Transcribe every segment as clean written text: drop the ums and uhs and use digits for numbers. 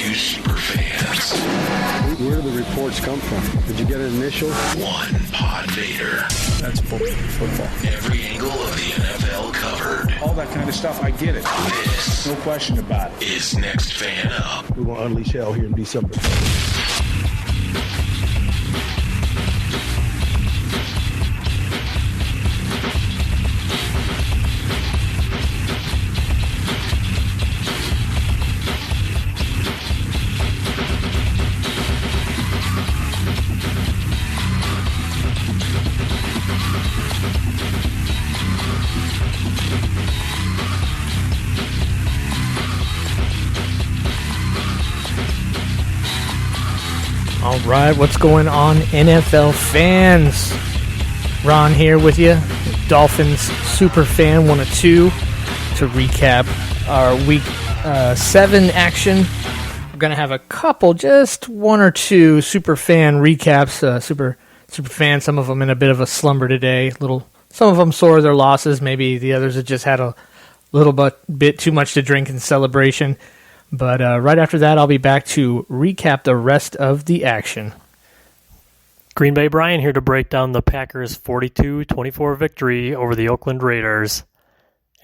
Two Superfans. Where do the reports come from? Did you get an initial? One Pod Vader. That's football. Every angle of the NFL covered. All that kind of stuff, I get it. This, no question about it, is Next Fan Up. We're going to unleash hell here in December. All right, what's going on, NFL fans? Ron here with you, Dolphins Superfan 102, to recap our Week 7 action. We're going to have a couple, just one or two Superfan recaps. Superfan, some of them in a bit of a slumber today. Some of them sore their losses. Maybe the others have just had a little bit too much to drink in celebration. But right after that, I'll be back to recap the rest of the action. Green Bay Brian here to break down the Packers' 42-24 victory over the Oakland Raiders.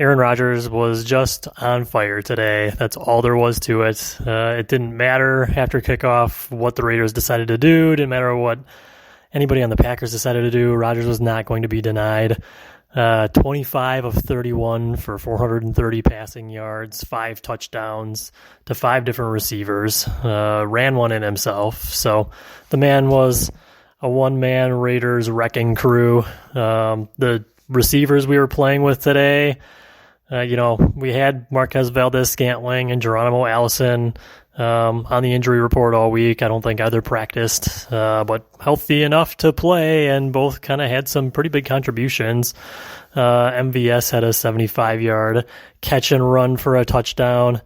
Aaron Rodgers was just on fire today. That's all there was to it. It didn't matter after kickoff what the Raiders decided to do. It didn't matter what anybody on the Packers decided to do. Rodgers was not going to be denied. 25 of 31 for 430 passing yards, 5 touchdowns to 5 different receivers, ran one in himself. So the man was a one-man Raiders wrecking crew. The receivers we were playing with today, we had Marquez Valdez-Scantling and Geronimo Allison on the injury report all week. I don't think either practiced, but healthy enough to play, and both kind of had some pretty big contributions. MVS had a 75-yard catch and run for a touchdown.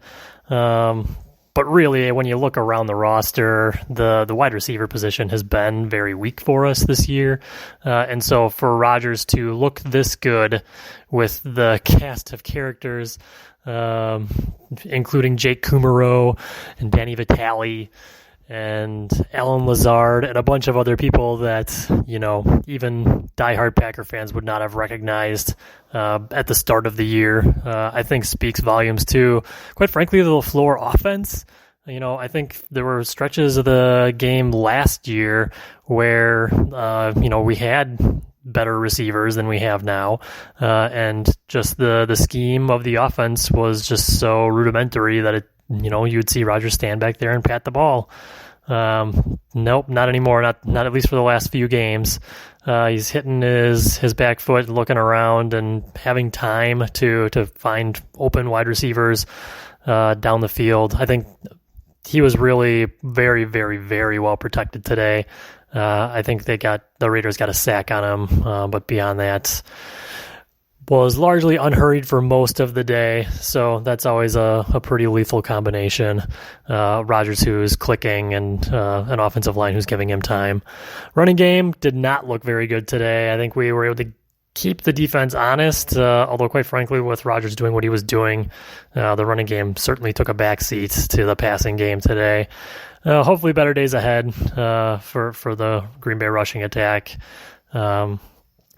But really, when you look around the roster, the wide receiver position has been very weak for us this year. And so for Rodgers to look this good with the cast of characters, including Jake Kumerow and Danny Vitale and Alan Lazard and a bunch of other people that, even diehard Packer fans would not have recognized at the start of the year, I think speaks volumes to, quite frankly, the LaFleur offense. I think there were stretches of the game last year where, we had better receivers than we have now, and just the scheme of the offense was just so rudimentary that you'd see Rodgers stand back there and pat the ball. Nope, not anymore. Not at least for the last few games. He's hitting his back foot, looking around, and having time to find open wide receivers down the field. I think he was really very, very, very well protected today. I think the Raiders got a sack on him, but beyond that, was largely unhurried for most of the day, so that's always a pretty lethal combination. Rodgers, who's clicking, and an offensive line who's giving him time. Running game did not look very good today. I think we were able to keep the defense honest, although quite frankly, with Rodgers doing what he was doing, the running game certainly took a backseat to the passing game today. Hopefully better days ahead for the Green Bay rushing attack.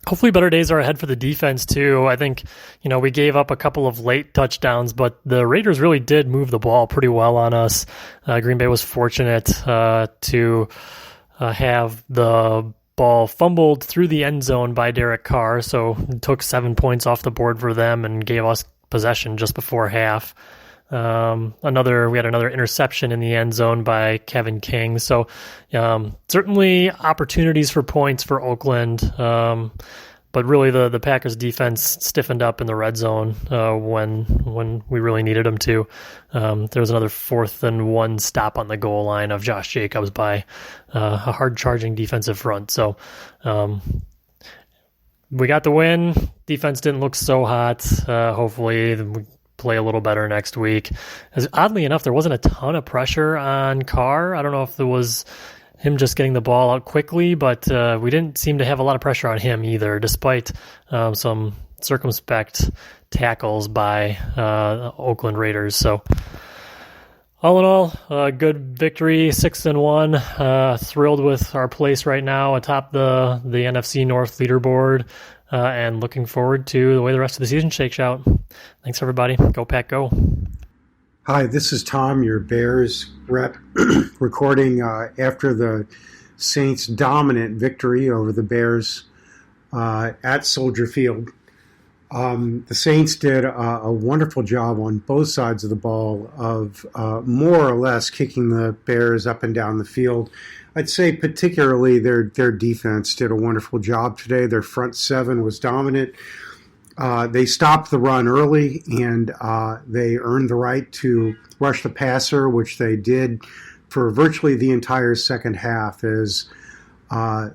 Hopefully better days are ahead for the defense too. I think, we gave up a couple of late touchdowns, but the Raiders really did move the ball pretty well on us. Green Bay was fortunate to have the ball fumbled through the end zone by Derek Carr, so it took 7 points off the board for them and gave us possession just before half. We had another interception in the end zone by Kevin King. So certainly opportunities for points for Oakland. But really the Packers defense stiffened up in the red zone when we really needed them to. There was another 4th and 1 stop on the goal line of Josh Jacobs by a hard charging defensive front. So we got the win. Defense didn't look so hot. Hopefully we play a little better next week. Oddly enough, there wasn't a ton of pressure on Carr. I don't know if it was him just getting the ball out quickly, but we didn't seem to have a lot of pressure on him either, despite some circumspect tackles by Oakland Raiders. So All in all, good victory, 6-1. Thrilled with our place right now atop the NFC North leaderboard, and looking forward to the way the rest of the season shakes out. Thanks, everybody. Go Pack, go. Hi, this is Tom, your Bears rep, recording after the Saints' dominant victory over the Bears at Soldier Field. The Saints did a wonderful job on both sides of the ball of more or less kicking the Bears up and down the field. I'd say particularly their defense did a wonderful job today. Their front seven was dominant. They stopped the run early, and they earned the right to rush the passer, which they did for virtually the entire second half, as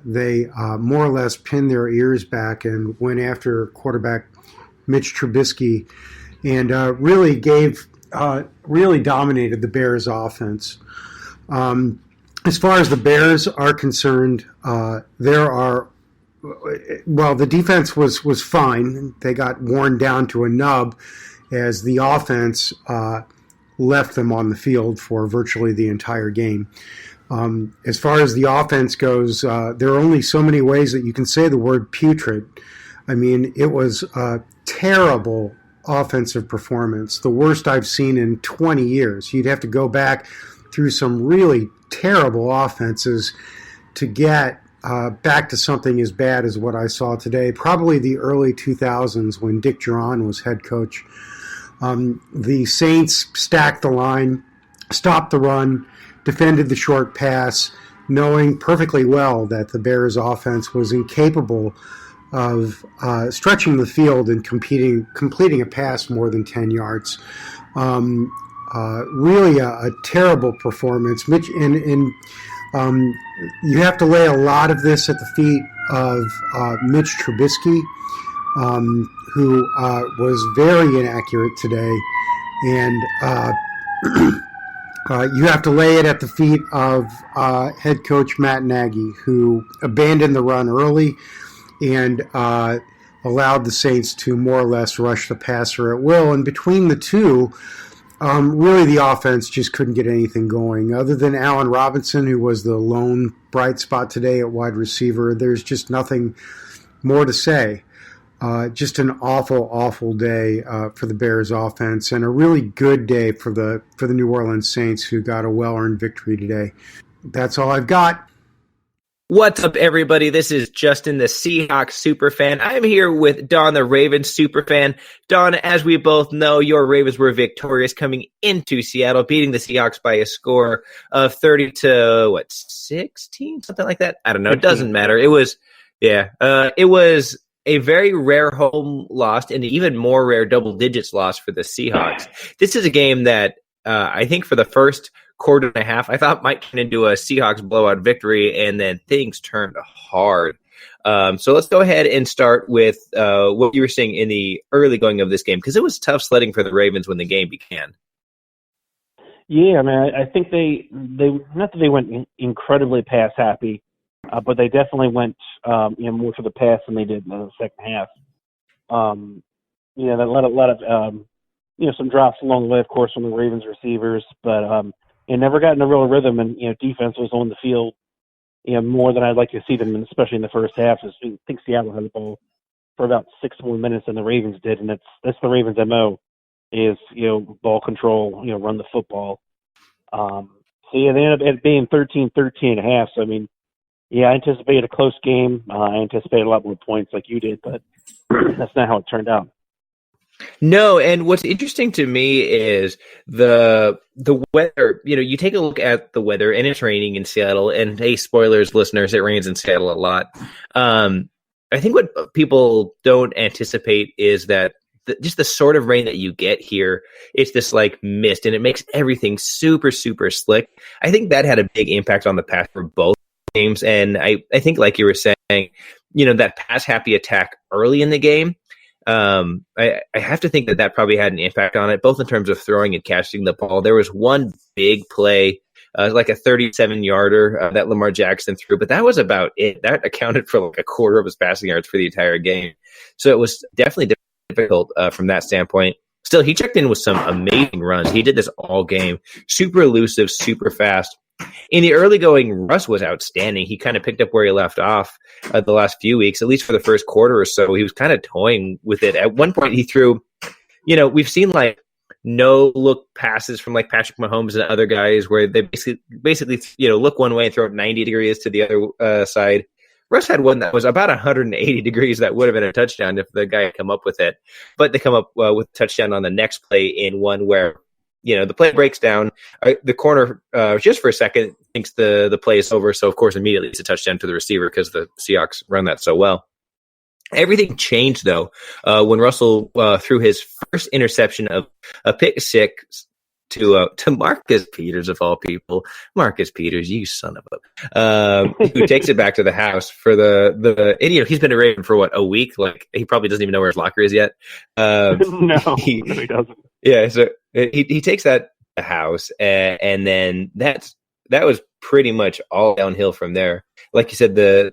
they more or less pinned their ears back and went after quarterback Mitch Trubisky, and really dominated the Bears' offense. As far as the Bears are concerned, the defense was fine. They got worn down to a nub as the offense left them on the field for virtually the entire game. As far as the offense goes, there are only so many ways that you can say the word putrid. I mean, it was a terrible offensive performance, the worst I've seen in 20 years. You'd have to go back through some really terrible offenses to get back to something as bad as what I saw today. Probably the early 2000s when Dick Duran was head coach. The Saints stacked the line, stopped the run, defended the short pass, knowing perfectly well that the Bears' offense was incapable of stretching the field and completing a pass more than 10 yards. Really a terrible performance. Mitch, and you have to lay a lot of this at the feet of Mitch Trubisky, who was very inaccurate today, and you have to lay it at the feet of head coach Matt Nagy, who abandoned the run early and allowed the Saints to more or less rush the passer at will. And between the two, really the offense just couldn't get anything going. Other than Allen Robinson, who was the lone bright spot today at wide receiver, there's just nothing more to say. Just an awful, awful day for the Bears offense, and a really good day for the New Orleans Saints, who got a well-earned victory today. That's all I've got. What's up, everybody? This is Justin, the Seahawks superfan. I'm here with Don, the Ravens superfan. Don, as we both know, your Ravens were victorious coming into Seattle, beating the Seahawks by a score of 30-16? Something like that? I don't know. It doesn't matter. It was a very rare home loss and an even more rare double digits loss for the Seahawks. This is a game that I think for the first quarter and a half, I thought might turn into a Seahawks blowout victory, and then things turned hard. So let's go ahead and start with what you were seeing in the early going of this game, because it was tough sledding for the Ravens when the game began. Yeah, I mean, I think they not that they went incredibly pass happy, but they definitely went more for the pass than they did in the second half. They let a lot of some drops along the way, of course, from the Ravens receivers, but it never got in a real rhythm, and defense was on the field more than I'd like to see them, and especially in the first half. I think Seattle had the ball for about 6 more minutes than the Ravens did, and that's the Ravens' MO is ball control, run the football. They ended up being 13-13 and a half. So I mean, I anticipated a close game. I anticipated a lot more points like you did, but that's not how it turned out. No, and what's interesting to me is the weather. You take a look at the weather, and it's raining in Seattle. And hey, spoilers, listeners, it rains in Seattle a lot. I think what people don't anticipate is that just the sort of rain that you get here, it's this like mist, and it makes everything super, super slick. I think that had a big impact on the pass for both games. And I think, like you were saying, that pass happy attack early in the game, I have to think that probably had an impact on it, both in terms of throwing and catching the ball. There was one big play, like a 37-yarder that Lamar Jackson threw, but that was about it. That accounted for like a quarter of his passing yards for the entire game. So it was definitely difficult from that standpoint. still, he checked in with some amazing runs. He did this all game. Super elusive, super fast. In the early going, Russ was outstanding. He kind of picked up where he left off the last few weeks, at least for the first quarter or so. He was kind of toying with it. At one point, he threw, we've seen like no look passes from like Patrick Mahomes and other guys where they basically look one way and throw it 90 degrees to the other side. Russ had one that was about 180 degrees that would have been a touchdown if the guy had come up with it. But they come up with a touchdown on the next play in one where, the play breaks down. The corner, just for a second, thinks the play is over. So, of course, immediately it's a touchdown to the receiver because the Seahawks run that so well. Everything changed, though, when Russell threw his first interception of a pick six to Marcus Peters, of all people. Marcus Peters, you son of a... who takes it back to the house for the he's been a Raven for, a week? Like, he probably doesn't even know where his locker is yet. No, he doesn't. Yeah, so he takes that to the house, and then that was pretty much all downhill from there. Like you said, the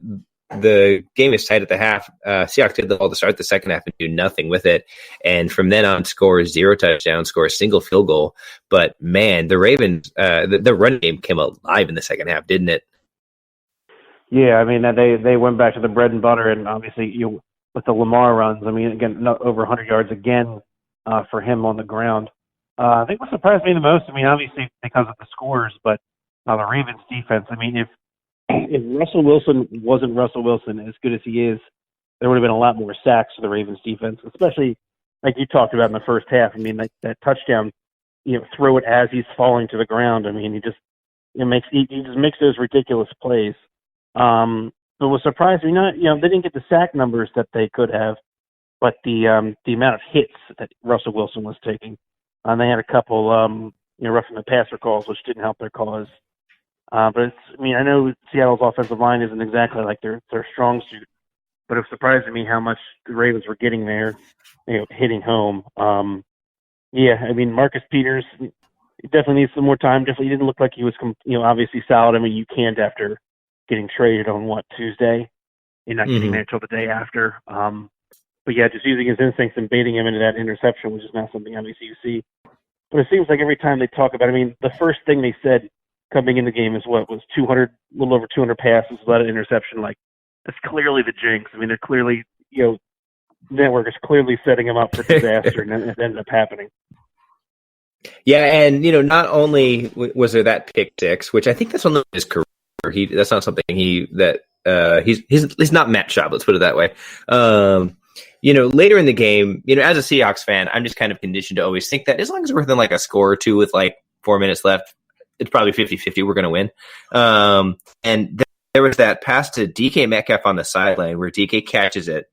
game is tight at the half. Seahawks did the ball to start the second half and do nothing with it. And from then on, score 0 touchdowns, score a single field goal. But, man, the Ravens, the run game came alive in the second half, didn't it? Yeah, I mean, they went back to the bread and butter, and obviously with the Lamar runs, I mean, again, over 100 yards again for him on the ground. I think what surprised me the most, I mean, obviously because of the scores, but the Ravens defense, I mean, if Russell Wilson wasn't Russell Wilson, as good as he is, there would have been a lot more sacks for the Ravens defense, especially like you talked about in the first half. I mean, that touchdown, throw it as he's falling to the ground. I mean, he just makes those ridiculous plays. But was surprised, they didn't get the sack numbers that they could have, but the amount of hits that Russell Wilson was taking, and they had a couple, roughing the passer calls, which didn't help their cause. But I know Seattle's offensive line isn't exactly like their strong suit, but it surprised me how much the Ravens were getting there, hitting home. Marcus Peters definitely needs some more time. Definitely didn't look like he was, obviously solid. I mean, you can't after getting traded on Tuesday. You're not getting there until the day after. But yeah, just using his instincts and baiting him into that interception, which is not something obviously you see. But it seems like every time they talk about, the first thing they said coming in the game is was 200, a little over 200 passes, without an interception. Like, that's clearly the jinx. I mean, they're clearly, network is clearly setting them up for disaster, and then it ended up happening. Yeah, and not only was there that pick six, which I think that's on his career. That's not something he's not Matt Schaub. Let's put it that way. Later in the game, as a Seahawks fan, I'm just kind of conditioned to always think that as long as we're within like a score or two with like 4 minutes left, it's probably 50-50. We're going to win. And there was that pass to DK Metcalf on the sideline where DK catches it,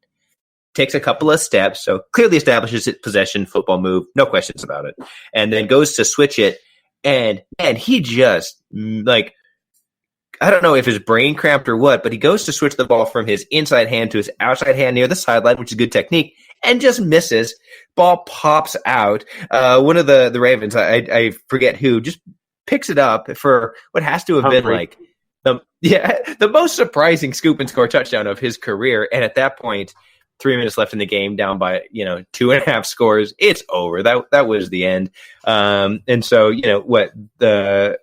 takes a couple of steps, so clearly establishes it possession, football move, no questions about it, and then goes to switch it, and he just, like, I don't know if his brain cramped or what, but he goes to switch the ball from his inside hand to his outside hand near the sideline, which is good technique, and just misses. Ball pops out. One of the Ravens, I forget who, just picks it up for what has to have been like the most surprising scoop and score touchdown of his career. And at that point, 3 minutes left in the game, down by 2.5 scores, it's over. That was the end. And so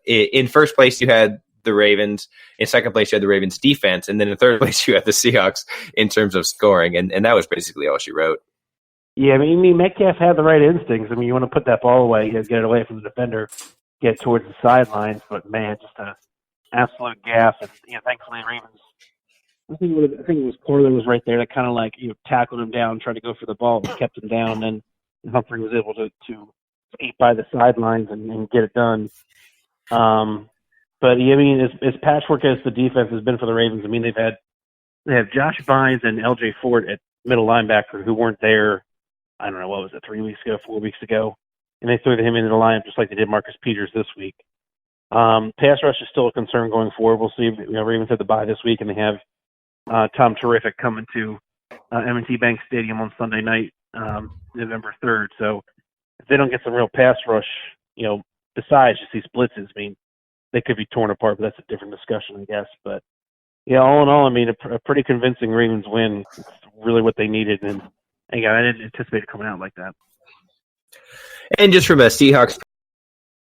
in first place you had the Ravens, in second place you had the Ravens defense, and then in third place you had the Seahawks in terms of scoring, and that was basically all she wrote. Yeah, Metcalf had the right instincts. You want to put that ball away, get it away from the defender, get towards the sidelines, but man, just an absolute gaff. And thankfully, Ravens. I think it was Corley was right there that kind of tackled him down, tried to go for the ball, and kept him down. And Humphrey was able to skate by the sidelines and get it done. But as patchwork as the defense has been for the Ravens, they have Josh Bynes and L.J. Ford at middle linebacker who weren't there. I don't know, what was it, 3 weeks ago, 4 weeks ago? And they threw him into the lineup just like they did Marcus Peters this week. Pass rush is still a concern going forward. We'll see. Ravens had the bye this week, and they have Tom Terrific coming to M&T Bank Stadium on Sunday night, November 3rd. So if they don't get some real pass rush, besides just these blitzes, they could be torn apart, but that's a different discussion, I guess. But yeah, all in all, a pretty convincing Ravens win. It's really what they needed, and again, I didn't anticipate it coming out like that. And just from a Seahawks